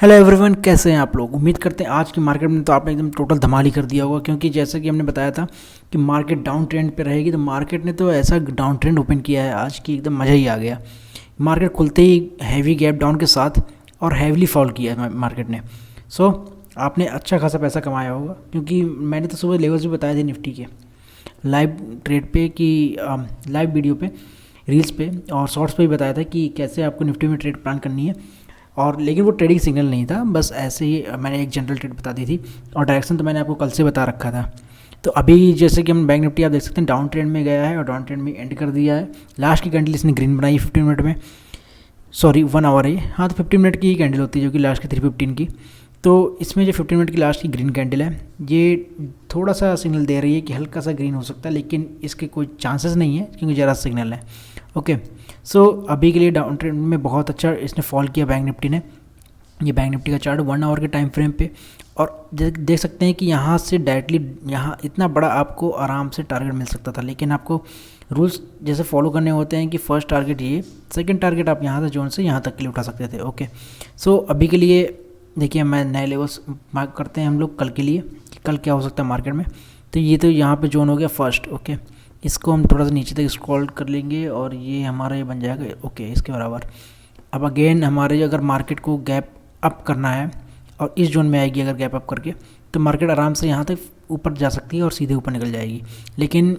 Hello everyone, कैसे हैं आप लोग। उम्मीद करते हैं आज की मार्केट में तो आपने एकदम टोटल धमाल ही कर दिया होगा, क्योंकि जैसे कि हमने बताया था कि मार्केट डाउन ट्रेंड पे रहेगी। तो मार्केट ने तो ऐसा डाउन ट्रेंड ओपन किया है आज की एकदम मज़ा ही आ गया। मार्केट खुलते ही हैवी गैप डाउन के साथ और हैवीली फॉल किया है मार्केट ने। सो आपने अच्छा खासा पैसा कमाया होगा, क्योंकि मैंने तो सुबह लेवल्स भी बताए थे निफ्टी के लाइव ट्रेड पे कि लाइव वीडियो पे, रील्स पे और शॉर्ट्स पे भी बताया था कि कैसे आपको निफ्टी में ट्रेड प्लान करनी है। और लेकिन वो ट्रेडिंग सिग्नल नहीं था, बस ऐसे ही मैंने एक जनरल ट्रेड बता दी थी और डायरेक्शन तो मैंने आपको कल से बता रखा था। तो अभी जैसे कि हम बैंक निफ्टी आप देख सकते हैं डाउन ट्रेंड में गया है और डाउन ट्रेंड में एंड कर दिया है। लास्ट की कैंडल इसने ग्रीन बनाई 15 मिनट में, सॉरी 1 आवर है। हाँ, तो 15 मिनट की ही कैंडल होती है जो कि लास्ट की 3:15 की। तो इसमें जो 15 मिनट की लास्ट की ग्रीन कैंडल है, ये थोड़ा सा सिग्नल दे रही है कि हल्का सा ग्रीन हो सकता है, लेकिन इसके कोई चांसेस नहीं है क्योंकि ज़रा सिग्नल है। ओके, सो अभी के लिए डाउन ट्रेंड में बहुत अच्छा इसने फॉल किया बैंक निफ्टी ने। ये बैंक निफ्टी का चार्ट 1 आवर के टाइम फ्रेम पे, और देख सकते हैं कि यहाँ से डायरेक्टली यहाँ इतना बड़ा आपको आराम से टारगेट मिल सकता था, लेकिन आपको रूल्स जैसे फॉलो करने होते हैं कि फर्स्ट टारगेट ये, सेकंड टारगेट आप यहाँ से जोन से यहाँ तक के लिए उठा सकते थे। ओके, सो अभी के लिए देखिए मैं नए लेवल्स मार्क करते हैं हम लोग कल के लिए कि कल क्या हो सकता है मार्केट में। तो ये तो यहाँ पे जोन हो गया फर्स्ट। ओके, इसको हम थोड़ा सा नीचे तक स्क्रॉल कर लेंगे और ये हमारा ये बन जाएगा ओके इसके बराबर। अब अगेन हमारे अगर मार्केट को गैप अप करना है और इस जोन में आएगी अगर गैप अप करके, तो मार्केट आराम से यहाँ तक ऊपर जा सकती है और सीधे ऊपर निकल जाएगी। लेकिन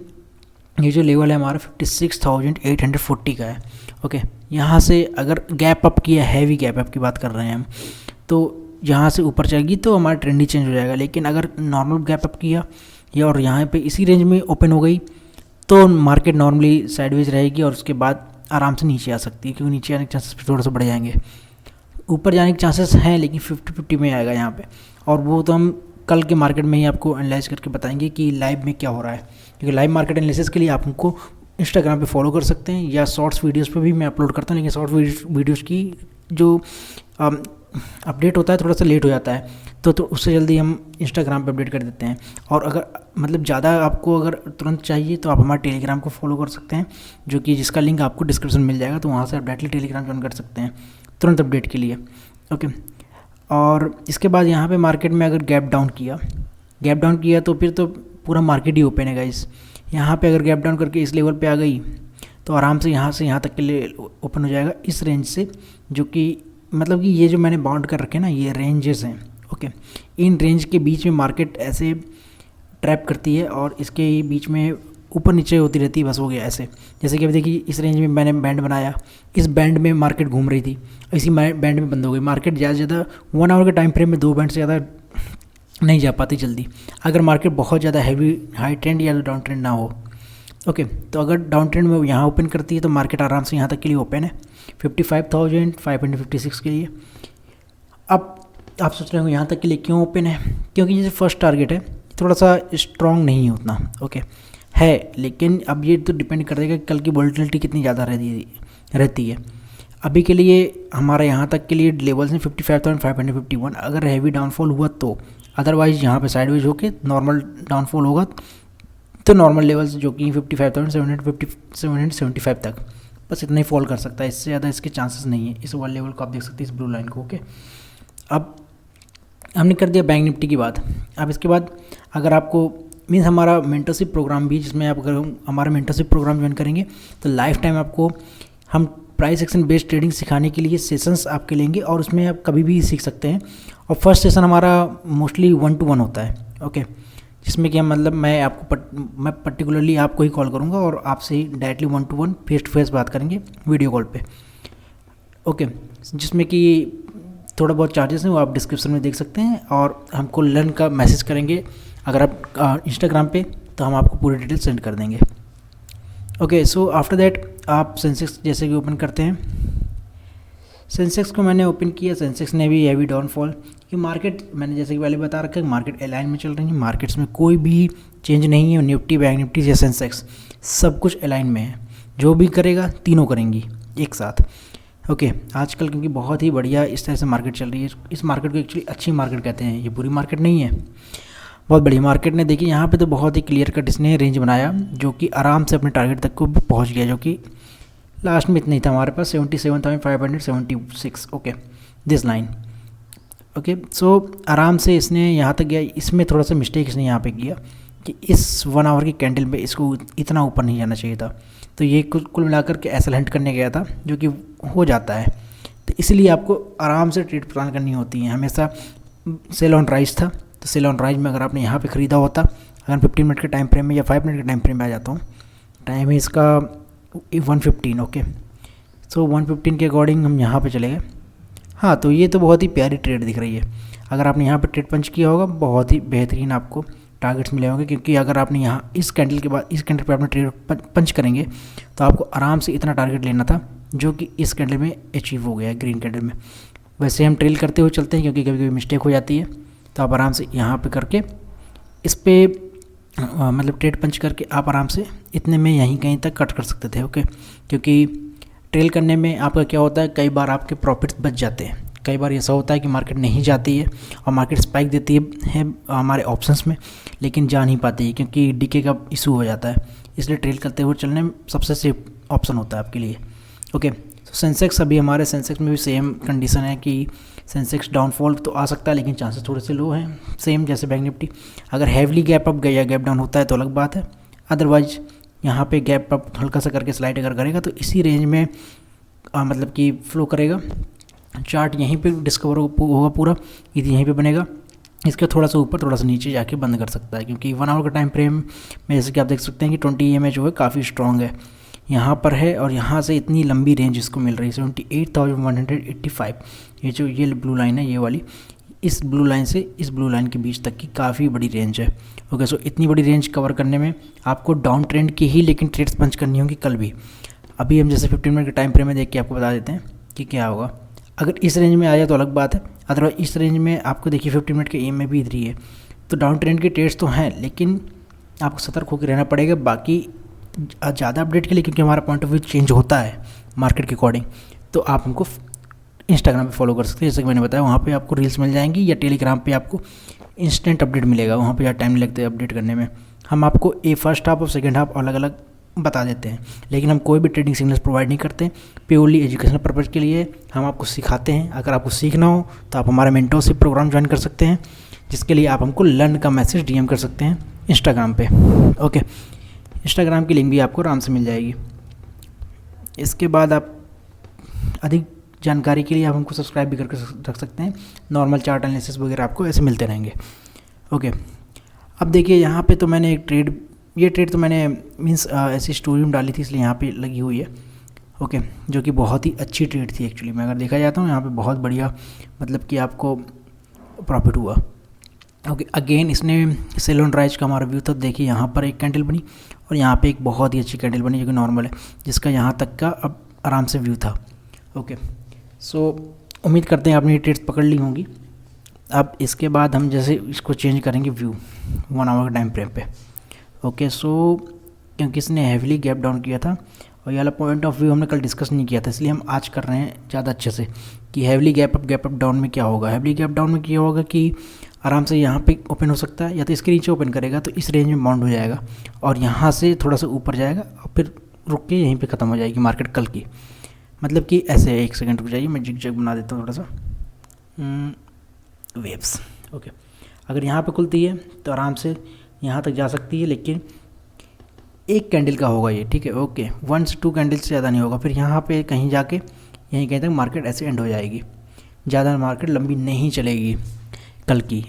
ये जो लेवल है हमारा 56,840 का है। ओके, यहाँ से अगर गैप अप किया, हैवी गैप अप की बात कर रहे हैं हम, तो यहाँ से ऊपर जाएगी तो हमारा ट्रेंड ही चेंज हो जाएगा। लेकिन अगर नॉर्मल गैप अप किया या और यहाँ पे इसी रेंज में ओपन हो गई तो मार्केट नॉर्मली साइडवेज रहेगी और उसके बाद आराम से नीचे आ सकती है, क्योंकि नीचे आने के चांसेस थोड़ा सा बढ़ जाएंगे। ऊपर जाने के चांसेस हैं लेकिन 50-50 में आएगा यहाँ पे, और वो तो हम कल के मार्केट में ही आपको एनालाइज करके बताएंगे कि लाइव में क्या हो रहा है। क्योंकि लाइव मार्केट एनालिसिस के लिए आप हमको इंस्टाग्राम पे फॉलो कर सकते हैं या शॉर्ट्स वीडियोस पे भी मैं अपलोड करता हूँ, लेकिन शॉर्ट वीडियोस की जो अपडेट होता है थोड़ा सा लेट हो जाता है, तो उससे जल्दी हम इंस्टाग्राम पे अपडेट कर देते हैं। और अगर मतलब ज़्यादा आपको अगर तुरंत चाहिए तो आप हमारे टेलीग्राम को फॉलो कर सकते हैं, जो कि जिसका लिंक आपको डिस्क्रिप्शन में मिल जाएगा, तो वहाँ से आप डायरेक्टली टेलीग्राम ज्वाइन कर सकते हैं तुरंत अपडेट के लिए। ओके, और इसके बाद यहाँ पे मार्केट में अगर गैप डाउन किया तो फिर तो पूरा मार्केट ही ओपन है गाइस। यहाँ पे अगर गैप डाउन करके इस लेवल पे आ गई तो आराम से यहाँ तक के लिए ओपन हो जाएगा इस रेंज से, जो कि मतलब कि ये जो मैंने बाउंड कर रखे ना ये रेंजेस हैं। ओके, इन रेंज के बीच में मार्केट ऐसे ट्रैप करती है और इसके बीच में ऊपर नीचे होती रहती है, बस हो गया ऐसे। जैसे कि अभी देखिए इस रेंज में मैंने बैंड बनाया, इस बैंड में मार्केट घूम रही थी, इसी बैंड में बंद हो गई मार्केट। ज़्यादा से ज़्यादा 1 आवर के टाइम फ्रेम में 2 बैंड से ज़्यादा नहीं जा पाती जल्दी, अगर मार्केट बहुत ज़्यादा हैवी हाई ट्रेंड या डाउन ट्रेंड ना हो। ओके, तो अगर डाउन ट्रेंड में यहाँ ओपन करती है तो मार्केट आराम से यहाँ तक के लिए ओपन है 55,556 के लिए। अब आप सोच रहे होंगे यहाँ तक के लिए क्यों ओपन है, क्योंकि ये जो फर्स्ट टारगेट है थोड़ा सा स्ट्रॉन्ग नहीं है उतना। ओके है, लेकिन अब ये तो डिपेंड करेगा कि कल की वोलेटिलिटी कितनी ज़्यादा रहती है। अभी के लिए हमारा यहाँ तक के लिए लेवल्स हैं 55,551 अगर हैवी डाउनफॉल हुआ तो, अदरवाइज यहाँ पे साइडवेज होके नॉर्मल डाउनफॉल होगा तो नॉर्मल लेवल्स जो कि 55,775 तक, बस इतना ही फॉल कर सकता है, इससे ज़्यादा इसके चांसेस नहीं है। इस वाले लेवल को आप देख सकते हैं, इस ब्लू लाइन को। ओके, अब हमने कर दिया बैंक निफ्टी की बात। अब इसके बाद अगर आपको मीन्स हमारा मेंटरशिप प्रोग्राम भी, जिसमें आप अगर हमारा मेंटरशिप प्रोग्राम ज्वाइन करेंगे तो लाइफ टाइम आपको हम प्राइस एक्शन बेस्ड ट्रेडिंग सिखाने के लिए सेशंस आपके लेंगे और उसमें आप कभी भी सीख सकते हैं। और फर्स्ट सेशन हमारा मोस्टली 1-to-1 होता है। ओके, जिसमें कि मतलब मैं पर्टिकुलरली आपको ही कॉल करूँगा और आपसे ही directly 1-to-1 face to face बात करेंगे वीडियो कॉल पे। ओके, जिसमें कि थोड़ा बहुत चार्जेस हैं वो आप डिस्क्रिप्शन में देख सकते हैं, और हमको लर्न का मैसेज करेंगे अगर आप इंस्टाग्राम पे, तो हम आपको पूरी डिटेल सेंड कर देंगे। ओके, सो आफ्टर दैट आप सेंसेक्स जैसे कि ओपन करते हैं। सेंसेक्स को मैंने ओपन किया, सेंसेक्स ने भी हैवी डाउनफॉल कि मार्केट मैंने जैसे कि पहले बता रखा है मार्केट अलाइन में चल रही है, मार्केट्स में कोई भी चेंज नहीं है। निफ्टी, बैंक निफ्टी या सेंसेक्स सब कुछ अलाइन में है, जो भी करेगा तीनों करेंगी एक साथ। ओके, आजकल क्योंकि बहुत ही बढ़िया इस तरह से मार्केट चल रही है, इस मार्केट को एक्चुअली अच्छी मार्केट कहते हैं, ये बुरी मार्केट नहीं है, बहुत बढ़िया मार्केट ने। देखिए यहाँ पे तो बहुत ही क्लियर कट इसने रेंज बनाया जो कि आराम से अपने टारगेट तक को पहुँच गया, जो कि लास्ट में इतना ही था हमारे पास 77,576। ओके, दिस लाइन ओके, सो आराम से इसने यहाँ तक गया। इसमें थोड़ा सा मिस्टेक इसने यहाँ पे किया कि इस 1 आवर की कैंडल पे इसको इतना ऊपर नहीं जाना चाहिए था। तो ये कुल मिलाकर के एसल हंट करने गया था, जो कि हो जाता है। तो इसलिए आपको आराम से ट्रेड प्लान करनी होती है हमेशा। सेल ऑन राइज था, तो सेल ऑन राइज में अगर आपने यहाँ पे ख़रीदा होता, अगर 15 मिनट के टाइम फ्रेम में या 5 मिनट के टाइम फ्रेम में आ जाता हूँ, टाइम है इसका 1:15। ओके, सो 1:15 के अकॉर्डिंग हम यहाँ पे चले गए। हाँ, तो ये तो बहुत ही प्यारी ट्रेड दिख रही है। अगर आपने यहाँ पे ट्रेड पंच किया होगा, बहुत ही बेहतरीन आपको टारगेट्स मिले होंगे, क्योंकि अगर आपने यहाँ इस कैंडल के बाद इस कैंडल पे आपने ट्रेड पंच करेंगे तो आपको आराम से इतना टारगेट लेना था, जो कि इस कैंडल में अचीव हो गया है, ग्रीन कैंडल में। वैसे हम ट्रेल करते हुए चलते हैं, क्योंकि कभी कभी मिस्टेक हो जाती है। तो आप आराम से यहाँ पे करके इस पर मतलब ट्रेड पंच करके आप आराम से इतने में यहीं कहीं तक कट कर सकते थे। ओके, क्योंकि ट्रेल करने में आपका क्या होता है, कई बार आपके प्रॉफिट्स बच जाते हैं। कई बार ऐसा होता है कि मार्केट नहीं जाती है और मार्केट स्पाइक देती है हमारे ऑप्शंस में, लेकिन जा नहीं पाती है, क्योंकि डीके का इशू हो जाता है। इसलिए ट्रेल करते हुए चलने में सबसे सेफ ऑप्शन होता है आपके लिए। ओके, तो सेंसेक्स, अभी हमारे सेंसेक्स में भी सेम कंडीशन है कि सेंसेक्स डाउनफॉल तो आ सकता है, लेकिन चांसेस थोड़े से लो हैं, सेम जैसे बैंक निफ्टी। अगर हैवली गैप अप गया, गैप डाउन होता है तो अलग बात है। अदरवाइज यहाँ पे गैप अप हल्का सा करके स्लाइड अगर करेगा तो इसी रेंज में मतलब कि फ्लो करेगा। चार्ट यहीं पे डिस्कवर होगा पूरा, ये यहीं पे बनेगा। इसके थोड़ा सा ऊपर थोड़ा सा नीचे जाके बंद कर सकता है, क्योंकि 1 आवर का टाइम फ्रेम में जैसे कि आप देख सकते हैं कि 20 EMA जो है काफ़ी स्ट्रॉन्ग है, यहाँ पर है। और यहाँ से इतनी लंबी रेंज इसको मिल रही है 78,185। ये ब्लू लाइन है, ये वाली, इस ब्लू लाइन से इस ब्लू लाइन के बीच तक की काफ़ी बड़ी रेंज है। ओके, सो इतनी बड़ी रेंज कवर करने में आपको डाउन ट्रेंड की ही लेकिन ट्रेड्स पंच करनी होगी कल भी। अभी हम जैसे 15 मिनट के टाइम फ्रेम में देख के आपको बता देते हैं कि क्या होगा। अगर इस रेंज में आ जाए तो अलग बात है, अदरवाइज इस रेंज में आपको देखिए 15 मिनट के EMA भी इधर ही है। तो डाउन ट्रेंड के ट्रेड्स तो हैं, लेकिन आपको सतर्क होकर रहना पड़ेगा। बाकी ज़्यादा अपडेट के लिए, क्योंकि हमारा पॉइंट ऑफ व्यू चेंज होता है मार्केट के अकॉर्डिंग, तो आप हमको इंस्टाग्राम पे फॉलो कर सकते हैं। जैसे कि मैंने बताया, वहाँ पे आपको रील्स मिल जाएंगी, या टेलीग्राम पे आपको इंस्टेंट अपडेट मिलेगा। वहाँ पे ज़्यादा टाइम नहीं लगता है अपडेट करने में। हम आपको फर्स्ट हाफ और सेकेंड हाफ अलग अलग बता देते हैं, लेकिन हम कोई भी ट्रेडिंग सिग्नल्स प्रोवाइड नहीं करते। प्योरली एजुकेशनल पर्पज़ के लिए हम आपको सिखाते हैं। अगर आपको सीखना हो तो आप हमारा मेंटरशिप प्रोग्राम ज्वाइन कर सकते हैं, जिसके लिए आप हमको लर्न का मैसेज DM कर सकते हैं इंस्टाग्राम पे। ओके, इंस्टाग्राम की लिंक भी आपको आराम से मिल जाएगी। इसके बाद आप अधिक जानकारी के लिए आप हमको सब्सक्राइब भी करके रख सकते हैं। नॉर्मल चार्ट एनालिसिस वगैरह आपको ऐसे मिलते रहेंगे। ओके, अब देखिए यहाँ पे तो मैंने एक ट्रेड, ये ट्रेड तो मैंने मींस ऐसी स्टोरी में डाली थी, इसलिए यहाँ पे लगी हुई है। ओके, जो कि बहुत ही अच्छी ट्रेड थी एक्चुअली में। अगर देखा जाता हूँ यहाँ पे बहुत बढ़िया मतलब कि आपको प्रॉफिट हुआ। ओके, अगेन इसने सेल ऑन राइज का हमारा व्यू था। देखिए यहाँ पर एक कैंडल बनी और यहाँ पे एक बहुत ही अच्छी कैंडल बनी, जो कि नॉर्मल है, जिसका यहाँ तक का अब आराम से व्यू था। ओके, सो उम्मीद करते हैं आपने ये ट्रेड्स पकड़ ली होंगी। अब इसके बाद हम जैसे इसको चेंज करेंगे व्यू 1 आवर के टाइम फ्रेम पे। ओके, सो क्योंकि इसने हैवीली गैप डाउन किया था और ये वाला पॉइंट ऑफ व्यू हमने कल डिस्कस नहीं किया था, इसलिए हम आज कर रहे हैं ज़्यादा अच्छे से कि हैवीली गैप अप डाउन में क्या होगा। हैवीली गैप डाउन में क्या होगा कि आराम से यहाँ पे ओपन हो सकता है, या तो इसके नीचे ओपन करेगा तो इस रेंज में बाउंड हो जाएगा और यहाँ से थोड़ा सा ऊपर जाएगा और फिर रुक के यहीं पे ख़त्म हो जाएगी मार्केट कल की। मतलब कि ऐसे 1 सेकंड रुक जाइए, मैं जिग बना देता हूँ थोड़ा सा वेव्स। ओके, अगर यहाँ पे खुलती है तो आराम से यहाँ तक जा सकती है, लेकिन एक कैंडल का होगा ये, ठीक है। ओके, 1 से 2 कैंडल से ज़्यादा नहीं होगा। फिर यहाँ पे कहीं जाके यहीं कहीं तक मार्केट ऐसे एंड हो जाएगी, ज़्यादा मार्केट लंबी नहीं चलेगी कल की।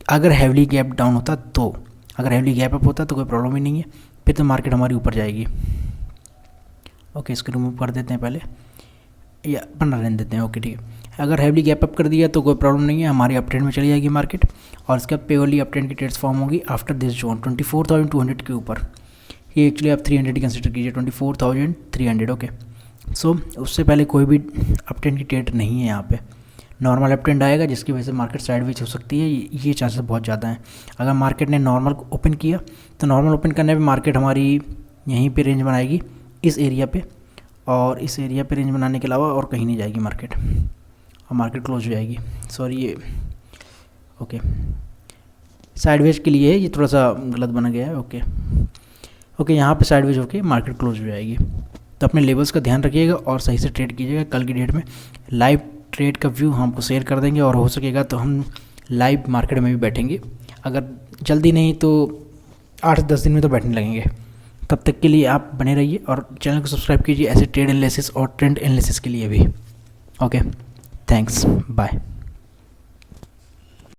अगर हैवली गैप डाउन होता तो, अगर हैवली गैप अप होता तो कोई प्रॉब्लम ही नहीं है, फिर तो मार्केट हमारी ऊपर जाएगी। ओके, इसको रिमूव कर देते हैं पहले, या बना रहने देते हैं। ओके, ठीक है। अगर हैवली गैप अप कर दिया तो कोई प्रॉब्लम नहीं है, हमारी अप ट्रेंड में चली जाएगी मार्केट, और इसके बाद प्योरली अप ट्रेंड की ट्रेड्स फॉर्म होगी आफ्टर दिस जोन 24,200 के ऊपर। ये एक्चुअली आप 300 ही कंसिडर कीजिए, 24,300। ओके, सो उससे पहले कोई भी अप ट्रेंड की ट्रेड नहीं है यहाँ पे। नॉर्मल अप ट्रेंड आएगा, जिसकी वजह से मार्केट साइडवेज हो सकती है, ये चांसेस बहुत ज़्यादा हैं। अगर मार्केट ने नॉर्मल ओपन किया तो नॉर्मल ओपन करने पे मार्केट हमारी यहीं पे रेंज बनाएगी, इस एरिया पे, और इस एरिया पे रेंज बनाने के अलावा और कहीं नहीं जाएगी मार्केट, और मार्केट क्लोज हो जाएगी। सॉरी, ये ओके साइडवेज के लिए ये थोड़ा सा गलत बना गया है। ओके, यहाँ पे साइडवेज होके मार्केट क्लोज हो जाएगी। तो अपने लेवल्स का ध्यान रखिएगा और सही से ट्रेड कीजिएगा। कल की डेट में लाइव ट्रेड का व्यू हम आपको शेयर कर देंगे, और हो सकेगा तो हम लाइव मार्केट में भी बैठेंगे। अगर जल्दी नहीं तो 8-10 दिन में तो बैठने लगेंगे। तब तक के लिए आप बने रहिए और चैनल को सब्सक्राइब कीजिए ऐसे ट्रेड एनालिसिस और ट्रेंड एनालिसिस के लिए भी। Okay, thanks, bye.